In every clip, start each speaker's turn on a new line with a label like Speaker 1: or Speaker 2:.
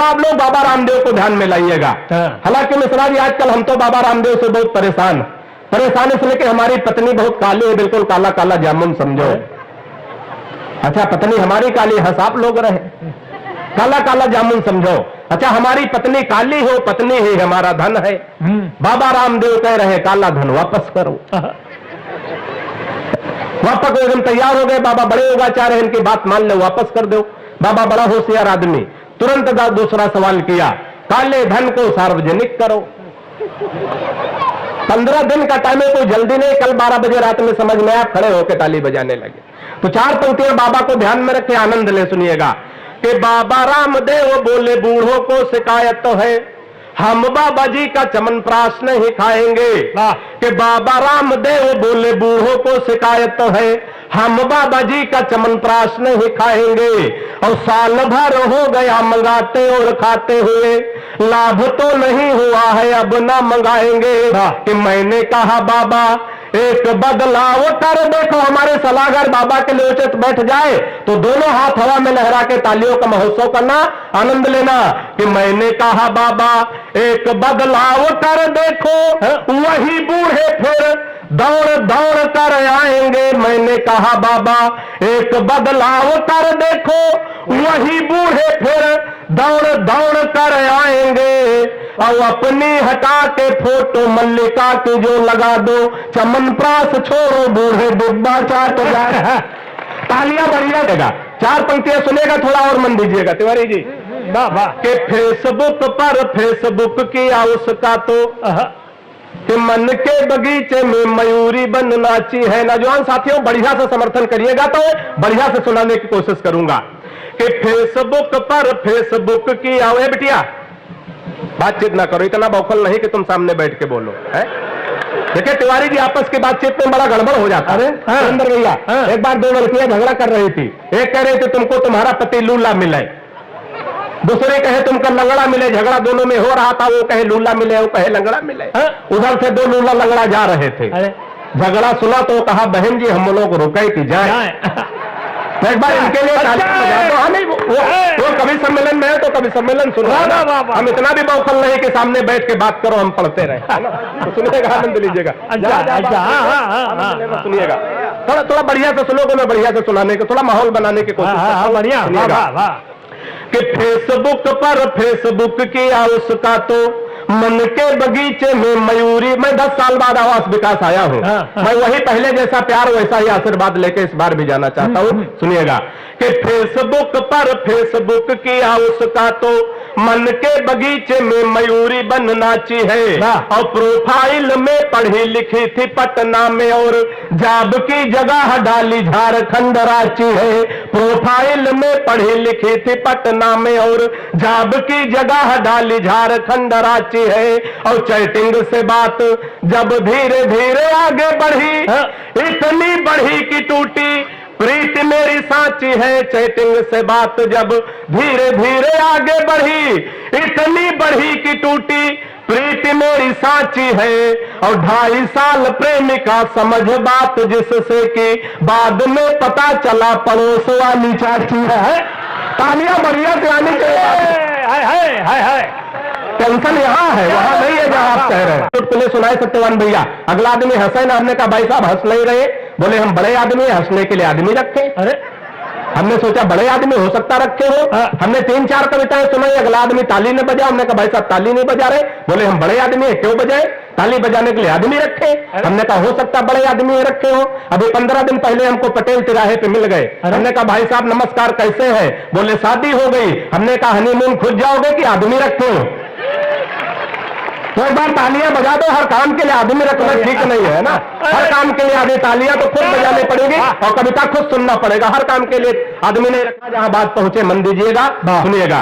Speaker 1: थोड़ा आप लोग बाबा रामदेव को ध्यान में लाइएगा। हालांकि मिश्रा जी आजकल हम तो बाबा रामदेव से बहुत परेशान इसलिए कि हमारी पत्नी बहुत काली है, बिल्कुल काला काला जामुन समझो। अच्छा पत्नी हमारी काली है, आप लोग रहे काला काला जामुन समझो। अच्छा हमारी पत्नी काली हो, पत्नी ही हमारा धन है। बाबा रामदेव कह रहे काला धन वापस करो। वापस एकदम तैयार हो गए, बाबा बड़े योगाचार्य हैं, इनकी बात मान लो, वापस कर दो। बाबा बड़ा होशियार आदमी, तुरंत दूसरा सवाल किया, काले धन को सार्वजनिक करो। 15 दिन का टाइम है, कोई जल्दी नहीं, कल 12 बजे रात में समझ में आप खड़े होकर ताली बजाने लगे। तो 4 पंक्तियां बाबा को ध्यान में रखे आनंद ले सुनिएगा कि बाबा रामदेव बोले बूढ़ों को शिकायत तो है, हम बाबा जी का चमनप्राश नहीं खाएंगे। कि बाबा रामदेव बोले बूढ़ों को शिकायत तो है, हम बाबा जी का चमनप्राश नहीं खाएंगे। और साल भर हो गया मंगाते और खाते हुए, लाभ तो नहीं हुआ है अब ना मंगाएंगे। कि मैंने कहा बाबा एक बदलाव कर देखो, हमारे सलाहकार बाबा के लिए उचित बैठ जाए तो दोनों हाथ हवा में लहरा के तालियों का महोत्सव करना, आनंद लेना। कि मैंने कहा बाबा एक बदलाव कर देखो, वही बूढ़े फिर दौड़ दौड़ कर आएंगे। मैंने कहा बाबा एक बदलाव कर देखो, वही बूढ़े फिर दौड़ दौड़ कर आएंगे। और अपनी हटा के फोटो मल्लिका की जो लगा दो, चमनप्राश छोड़ो बूढ़े डिब्बा चाट जाए। तालियां बढ़िया देगा। 4 पंक्तियां सुनेगा, थोड़ा और मन दीजिएगा तिवारी जी। के फेसबुक पर फेसबुक किया उसका तो कि मन के बगीचे में मयूरी बन नाची है। नौजवान साथियों बढ़िया से समर्थन करिएगा तो बढ़िया से सुनाने की कोशिश करूंगा। कि फेसबुक पर फेसबुक किया, बिटिया बातचीत ना करो, इतना बौखल नहीं कि तुम सामने बैठ के बोलो है। देखिए तिवारी जी आपस की बातचीत में बड़ा गड़बड़ हो जाता है। सुंदर भैया एक बार 2 लड़कियां झगड़ा कर रही थी, एक कह रही थी तुमको तुम्हारा पति लूला मिले, दूसरे कहे तुमको लंगड़ा मिले। झगड़ा दोनों में हो रहा था, वो कहे लूला मिले, वो कहे लंगड़ा मिले। उधर से 2 लूला लंगड़ा जा रहे थे, झगड़ा सुना तो कहा बहन जी हम लोग रुके कि जाए। एक बार इनके लिए वो कभी सम्मेलन में है तो कभी सम्मेलन सुन रहा है। हम इतना भी बौखल नहीं कि सामने बैठ के बात करो, हम पढ़ते रहे, तो सुनिएगा, आनंद लीजिएगा, सुनिएगा। थोड़ा थोड़ा बढ़िया से सुनोगे, मैं बढ़िया से सुनाने के, थोड़ा माहौल बनाने की कोशिश बढ़िया। कि फेसबुक पर फेसबुक किया उसका तो मन के बगीचे में मयूरी। मैं 10 साल बाद आवास विकास आया हूं, मैं वही पहले जैसा प्यार वैसा ही आशीर्वाद लेके इस बार भी जाना चाहता हूं। सुनिएगा कि फेसबुक पर फेसबुक किया उसका तो मन के बगीचे में मयूरी बन नाची है। और प्रोफाइल में पढ़ी लिखी थी पटना में और जॉब की जगह डाली झारखंड रांची है। प्रोफाइल में पढ़ी लिखी थी पटना में और जॉब की जगह डाली झारखंड रांची है। और चैटिंग से बात जब धीरे धीरे आगे बढ़ी, इतनी बढ़ी कि टूटी प्रीत मेरी साची है। चैटिंग से बात जब धीरे धीरे आगे बढ़ी, इतनी बढ़ी कि टूटी प्रीत मेरी साची है। और 2.5 साल प्रेमिका समझ बात जिससे कि बाद में पता चला पड़ोस वाली चाची है। तालियां बढ़िया से आनी चाहिए। टेंशन यहाँ है, वहां नहीं है जहां आप कह रहे हैं। चुटकुले सुनाए सत्यवान भैया, अगला आदमी हंसे ना, हमने कहा भाई साहब हंस नहीं रहे, बोले हम बड़े आदमी हंसने के लिए आदमी रखे। अरे हमने सोचा बड़े आदमी हो सकता रखे हो। हमने 3-4 कविताएं सुनाई, अगला आदमी ताली न बजा, हमने कहा भाई साहब ताली नहीं बजा रहे, बोले हम बड़े आदमी है क्यों बजाए, ताली बजाने के लिए आदमी रखे। हमने कहा हो सकता बड़े आदमी रखे हो। अभी 15 दिन पहले हमको पटेल तिराहे पे मिल गए, हमने कहा भाई साहब नमस्कार कैसे हैं, बोले शादी हो गई। हमने कहा हनीमून खुद जाओगे कि आदमी रखे हो। तो एक बार तालियां बजा दो, हर काम के लिए आदमी रखना ठीक नहीं है ना। हर काम के लिए आदमी तालियां तो खुद बजानी पड़ेगी और कविता खुद सुनना पड़ेगा। हर काम के लिए आदमी नहीं रखना। जहां बात पहुंचे मन दीजिएगा, सुनिएगा।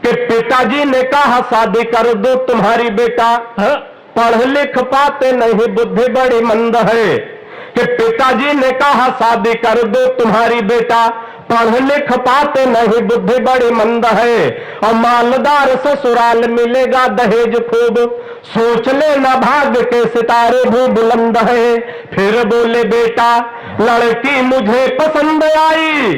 Speaker 1: कि पिताजी ने कहा शादी कर दो तुम्हारी बेटा, पढ़ लिख पाते नहीं बुद्धि बड़ी मंद है। कि पिताजी ने कहा शादी कर दो तुम्हारी बेटा, पढ़ लिख पाते नहीं बुद्धि बड़ी मंद है। और मालदार ससुराल मिलेगा दहेज खूब, सोच लेना भाग्य के सितारे भी बुलंद है। फिर बोले बेटा लड़की मुझे पसंद आई,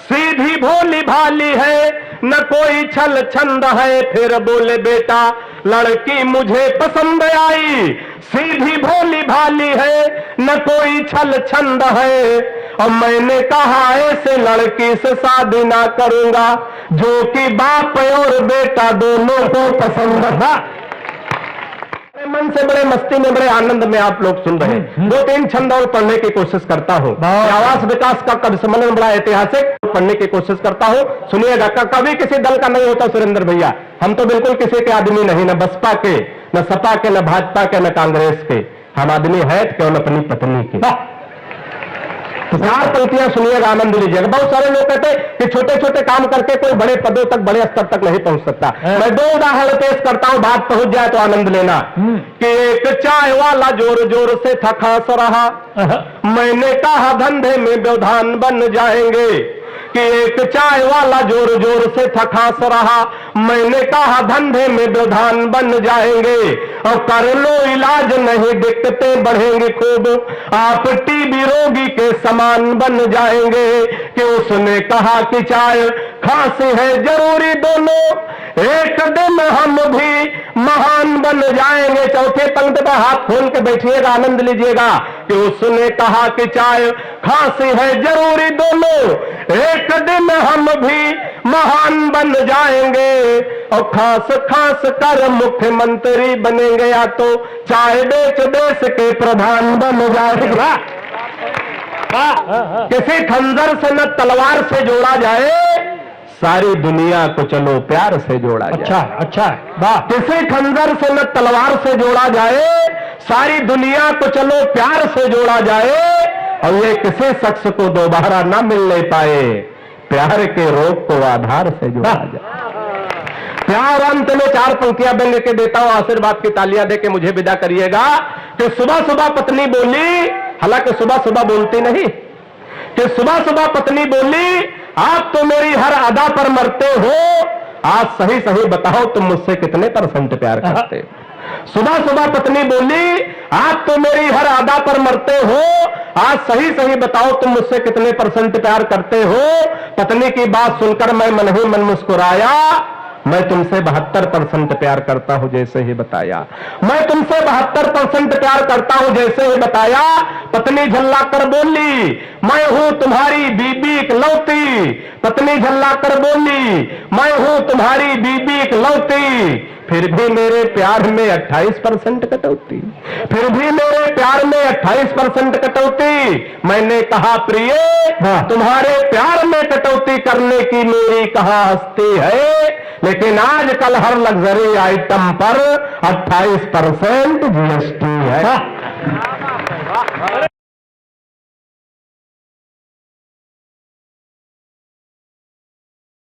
Speaker 1: सीधी भोली भाली है, न कोई छल छंद है। फिर बोले बेटा लड़की मुझे पसंद आई, सीधी भोली भाली है, न कोई छल छंद है। और मैंने कहा ऐसे लड़की से शादी ना करूंगा जो कि बाप और बेटा दोनों को पसंद था। मन से बड़े मस्ती में बड़े आनंद में आप लोग सुन रहे हैं। 2-3 छंद और पढ़ने की कोशिश करता हूं। आवास विकास का कवि सम्मेलन बड़ा ऐतिहासिक, पढ़ने की कोशिश करता हूं, सुनिएगा। कवि किसी दल का नहीं होता सुरेंद्र भैया, हम तो बिल्कुल किसी के आदमी नहीं, न बसपा के, न सपा के, न भाजपा के, न कांग्रेस के। हम आदमी है केवल अपनी पत्नी के। 4 पंक्तियां सुनिएगा, आनंद लीजिएगा। बहुत सारे लोग कहते हैं कि छोटे छोटे काम करके कोई बड़े पदों तक, बड़े स्तर तक नहीं पहुंच सकता। मैं 2 उदाहरण पेश करता हूं, बात पहुंच जाए तो आनंद लेना। कि एक चाय वाला जोर जोर से था खास रहा, मैंने कहा धंधे में व्यवधान बन जाएंगे। कि एक चाय वाला जोर जोर से था खास रहा, मैंने कहा धंधे में व्यवधान बन जाएंगे। और कर लो इलाज नहीं दिक्कतें बढ़ेंगी खूब, आप टीबी रोगी के समान बन जाएंगे। कि उसने कहा कि चाय खांसी है जरूरी दोनों, एक दिन हम भी महान बन जाएंगे। चौथे पंक्ति पर हाथ खोल के बैठिएगा, आनंद लीजिएगा। कि उसने कहा कि चाय खांसी है जरूरी दोनों, एक दिन हम भी महान बन जाएंगे। और खास खास कर मुख्यमंत्री बनेंगे या तो चाय बेच देश के प्रधान बन जाएगा। किसी खंजर से न तलवार से जोड़ा जाए, सारी दुनिया को चलो प्यार से जोड़ा जाए। अच्छा वाह। किसी खंजर से न तलवार से जोड़ा जाए, सारी दुनिया को चलो प्यार से जोड़ा जाए। और ये किसी शख्स को दोबारा ना मिलने पाए, प्यार के रोग को आधार से जोड़ा जाए। प्यार अंत में 4 पंक्तियां व्यंग के देता हूं, आशीर्वाद की तालियां दे के मुझे विदा करिएगा। कि सुबह सुबह पत्नी बोली, हालांकि सुबह सुबह बोलती नहीं, कि सुबह सुबह पत्नी बोली आप तो मेरी हर अदा पर मरते हो, आज सही सही बताओ तुम मुझसे कितने % प्यार करते हो। सुबह सुबह पत्नी बोली आप तो मेरी हर अदा पर मरते हो, आज सही सही बताओ तुम मुझसे कितने % प्यार करते हो। पत्नी की बात सुनकर मैं मन ही मन मुस्कुराया, मैं तुमसे 72% प्यार करता हूं जैसे ही बताया। मैं तुमसे 72% प्यार करता हूं जैसे ही बताया। पत्नी झल्ला कर बोली मैं हूं तुम्हारी बीबी इकलौती। पत्नी झल्ला कर बोली मैं हूं तुम्हारी बीबी इकलौती। फिर भी मेरे प्यार में 28% कटौती, फिर भी मेरे प्यार में 28% कटौती। मैंने कहा प्रिय तुम्हारे प्यार में कटौती करने की मेरी कहां हस्ती है, लेकिन आजकल हर लग्जरी आइटम पर 28% GST है।